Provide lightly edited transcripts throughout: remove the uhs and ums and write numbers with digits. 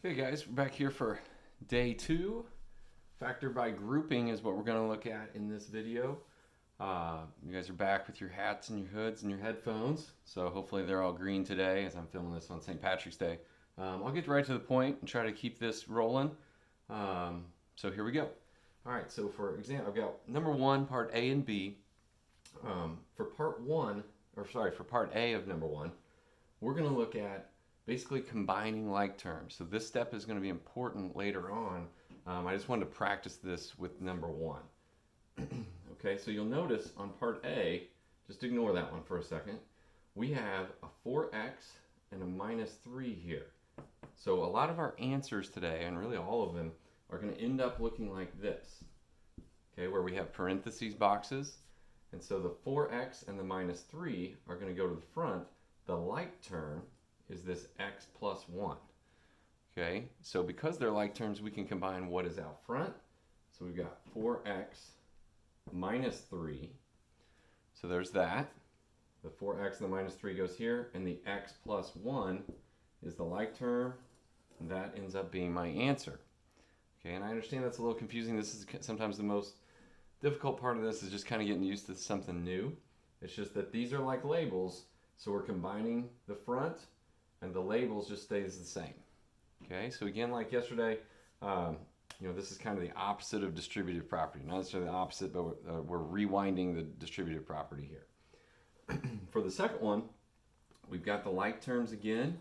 Okay guys, we're back here for day 2. Factor by grouping is what we're going to look at in this video. You guys are back with your hats and your hoods and your headphones, so hopefully they're all green today as I'm filming this on St. Patrick's Day. I'll get right to the point and try to keep this rolling. So here we go. Alright, so for example, I've got number 1, part A and B. For part A of number 1, we're going to look at basically combining like terms. So this step is going to be important later on. I just wanted to practice this with number 1. Okay, so you'll notice on part A, just ignore that one for a second, we have a 4x and a minus 3 here. So a lot of our answers today, and really all of them, are going to end up looking like this. Okay, where we have parentheses boxes. And so the 4x and the minus 3 are going to go to the front. The like term is this x plus 1. Okay, so because they're like terms, we can combine what is out front. So we've got 4x minus 3. So there's that. The 4x and the minus 3 goes here, and the x plus 1 is the like term, and that ends up being my answer. Okay, and I understand that's a little confusing. This is sometimes the most difficult part of this is just kind of getting used to something new. It's just that these are like labels, so we're combining the front and the labels just stays the same. Okay, so again, like yesterday, this is kind of the opposite of distributive property. Not necessarily the opposite, but we're rewinding the distributive property here. For the second one, we've got the like terms again.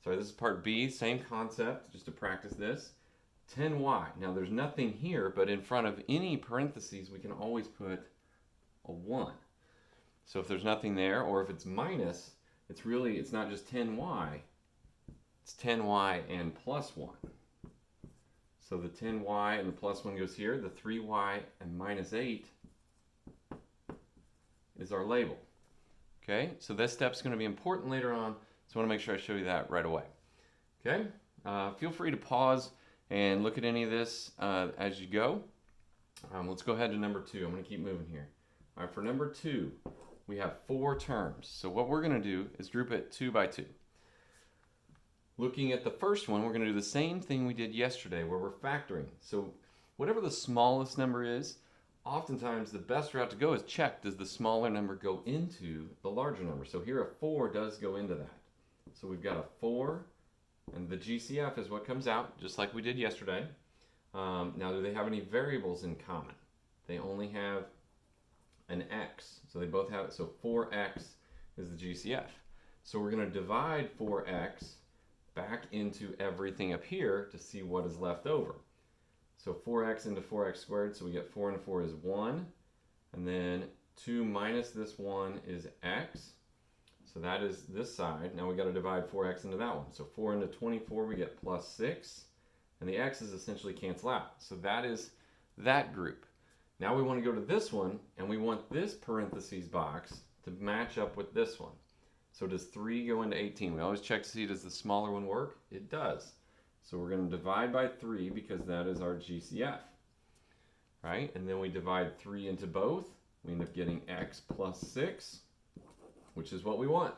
Sorry, this is part B, same concept, just to practice this. 10y. Now there's nothing here, but in front of any parentheses, we can always put a 1. So if there's nothing there, or if it's minus, it's not just 10y, it's 10y and plus 1. So the 10y and the plus 1 goes here. The 3y and minus 8 is our label. Okay, so this step's going to be important later on, so I want to make sure I show you that right away. Okay, feel free to pause and look at any of this as you go. Let's go ahead to number 2. I'm going to keep moving here. All right, for number 2, we have 4 terms. So what we're going to do is group it 2 by 2. Looking at the first one, we're going to do the same thing we did yesterday where we're factoring. So whatever the smallest number is, oftentimes the best route to go is check, does the smaller number go into the larger number? So here a 4 does go into that. So we've got a 4, and the GCF is what comes out, just like we did yesterday. Now, do they have any variables in common? They only have an x. So they both have it. So 4x is the GCF. So we're going to divide 4x back into everything up here to see what is left over. So 4x into 4x squared, so we get 4 into 4 is 1. And then 2 minus this 1 is x. So that is this side. Now we got to divide 4x into that one. So 4 into 24, we get plus 6. And the x's essentially cancel out. So that is that group. Now we want to go to this one, and we want this parentheses box to match up with this one. So does 3 go into 18? We always check to see, does the smaller one work? It does. So we're going to divide by 3 because that is our GCF. Right? And then we divide 3 into both. We end up getting x plus 6, which is what we want.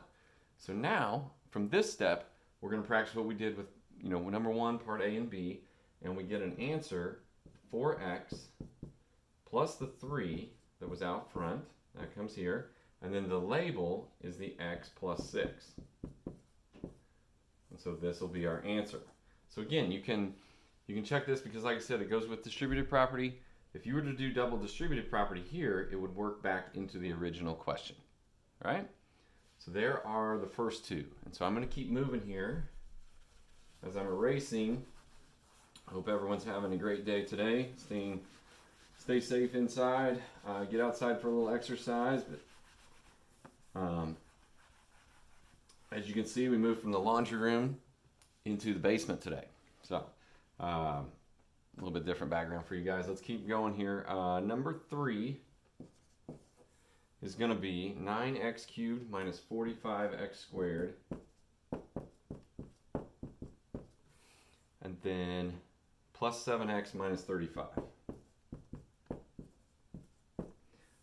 So now, from this step, we're going to practice what we did with number 1, part A and B, and we get an answer, 4x plus the 3 that was out front, that comes here, and then the label is the x plus 6. And so this will be our answer. So again, you can check this because, like I said, it goes with distributive property. If you were to do double distributive property here, it would work back into the original question, right? So there are the first 2. And so I'm going to keep moving here as I'm erasing. I hope everyone's having a great day today. Stay safe inside. Get outside for a little exercise. But as you can see, we moved from the laundry room into the basement today. So a little bit different background for you guys. Let's keep going here. Number 3 is going to be 9x cubed minus 45x squared. And then plus 7x minus 35.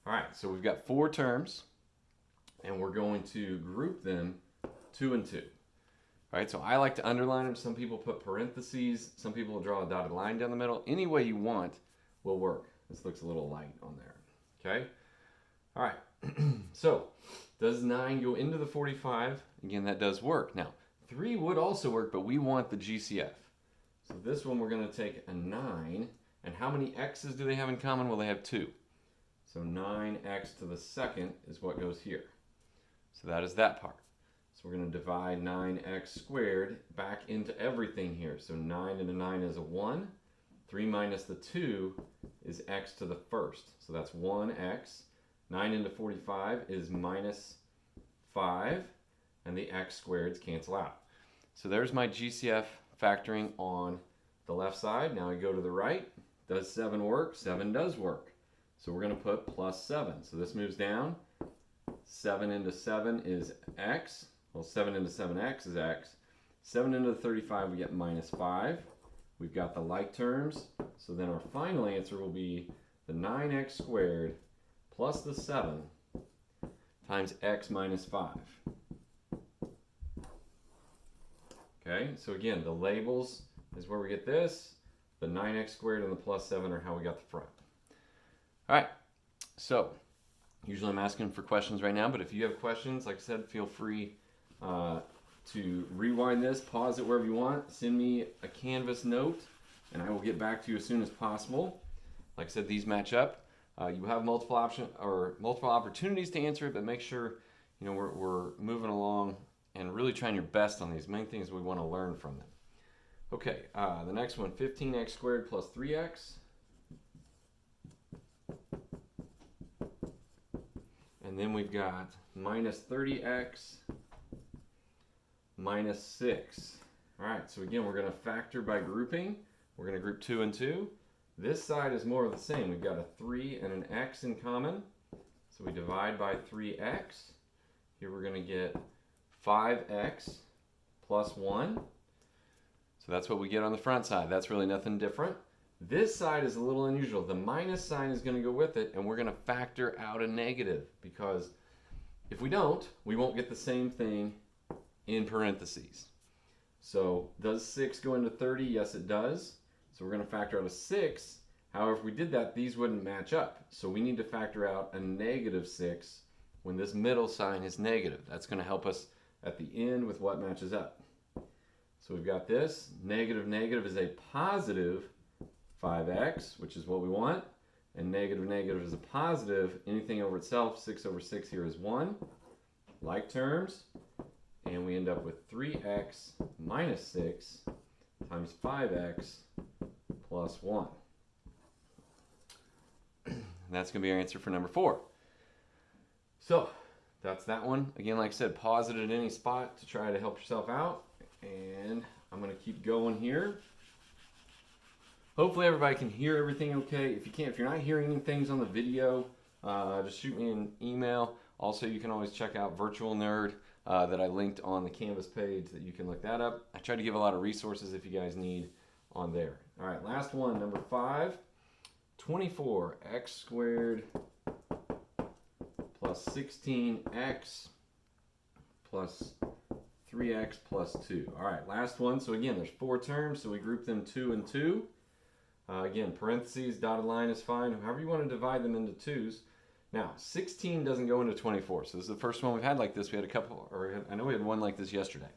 All right, so we've got 4 terms, and we're going to group them 2 and 2. All right, so I like to underline them. Some people put parentheses. Some people will draw a dotted line down the middle. Any way you want will work. This looks a little light on there. Okay? All right. So, does 9 go into the 45? Again, that does work. Now, 3 would also work, but we want the GCF. So this one we're going to take a 9. And how many x's do they have in common? Well, they have 2. So 9x to the second is what goes here. So that is that part. So we're going to divide 9x squared back into everything here. So 9 into 9 is a 1. 3 minus the 2 is x to the first. So that's 1x. 9 into 45 is minus 5. And the x squareds cancel out. So there's my GCF factoring on the left side. Now we go to the right. Does 7 work? 7 does work. So we're going to put plus 7. So this moves down. 7 into 7 is x. Well, 7 into 7x is x. 7 into the 35, we get minus 5. We've got the like terms. So then our final answer will be the 9x squared plus the 7 times x minus 5. Okay, so again, the labels is where we get this. The 9x squared and the plus 7 are how we got the front. All right, so usually I'm asking for questions right now, but if you have questions, like I said, feel free to rewind this, pause it wherever you want, send me a Canvas note, and I will get back to you as soon as possible. Like I said, these match up. You have multiple opportunities to answer it, but make sure we're moving along and really trying your best on these. Main things we want to learn from them. Okay, the next one, 15x squared plus 3x. And then we've got minus 30x minus 6. All right, so again, we're going to factor by grouping. We're going to group 2 and 2. This side is more of the same. We've got a 3 and an x in common. So we divide by 3x. Here we're going to get 5x plus 1. So that's what we get on the front side. That's really nothing different. This side is a little unusual. The minus sign is going to go with it, and we're going to factor out a negative, because if we don't, we won't get the same thing in parentheses. So does 6 go into 30? Yes, it does. So we're going to factor out a 6. However, if we did that, these wouldn't match up. So we need to factor out a negative 6 when this middle sign is negative. That's going to help us at the end with what matches up. So we've got this. Negative negative is a positive 5x, which is what we want. And negative negative is a positive. Anything over itself, 6 over 6 here is 1. Like terms. And we end up with 3x minus 6 times 5x plus 1. And that's going to be our answer for number 4. So that's that one. Again, like I said, pause it at any spot to try to help yourself out. And I'm going to keep going here. Hopefully everybody can hear everything okay. If you can't, if you're not hearing any things on the video, just shoot me an email. Also, you can always check out Virtual Nerd that I linked on the Canvas page, that you can look that up. I try to give a lot of resources if you guys need on there. All right, last one, number 5. 24x squared plus 16x plus 3x plus 2. All right, last one. So again, there's 4 terms, so we group them 2 and 2. Again, parentheses, dotted line is fine. However you want to divide them into 2s. Now, 16 doesn't go into 24. So this is the first one we've had like this. We had a couple, I know we had one like this yesterday.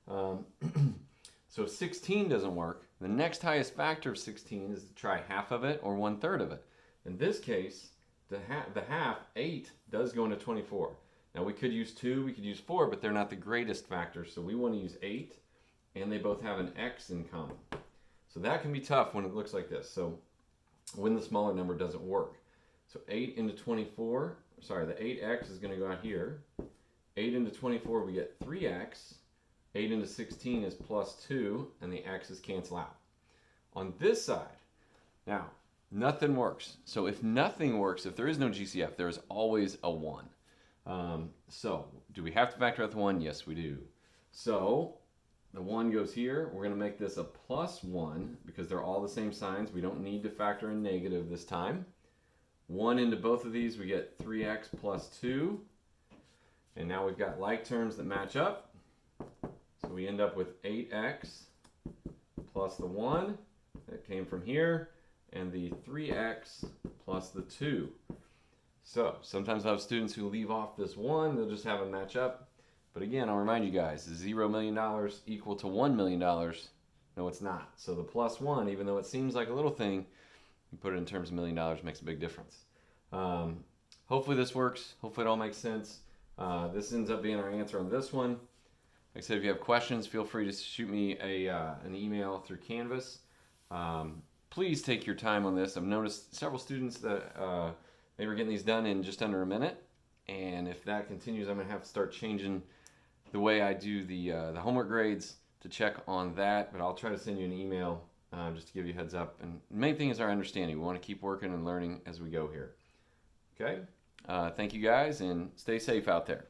So if 16 doesn't work, the next highest factor of 16 is to try half of it or 1/3 of it. In this case, the half, 8, does go into 24. Now we could use 2, we could use 4, but they're not the greatest factors. So we want to use 8, and they both have an x in common. So that can be tough when it looks like this. So when the smaller number doesn't work. So 8 into 24, sorry, the 8x is going to go out here. 8 into 24, we get 3x. 8 into 16 is plus 2, and the x's cancel out. On this side, now, nothing works. So if nothing works, if there is no GCF, there is always a 1. So do we have to factor out the 1? Yes, we do. So the 1 goes here. We're going to make this a plus 1 because they're all the same signs. We don't need to factor in negative this time. 1 into both of these, we get 3x plus 2. And now we've got like terms that match up. So we end up with 8x plus the 1 that came from here, and the 3x plus the 2. So sometimes I have students who leave off this 1, they'll just have them match up. But again, I'll remind you guys, is $0 million equal to $1 million? No, it's not. So the plus 1, even though it seems like a little thing, you put it in terms of $1 million, makes a big difference. Hopefully this works. Hopefully it all makes sense. This ends up being our answer on this one. Like I said, if you have questions, feel free to shoot me an email through Canvas. Please take your time on this. I've noticed several students that they were getting these done in just under a minute. And if that continues, I'm going to have to start changing the way I do the homework grades to check on that. But I'll try to send you an email just to give you a heads up. And the main thing is our understanding. We want to keep working and learning as we go here. Okay? Thank you guys, and stay safe out there.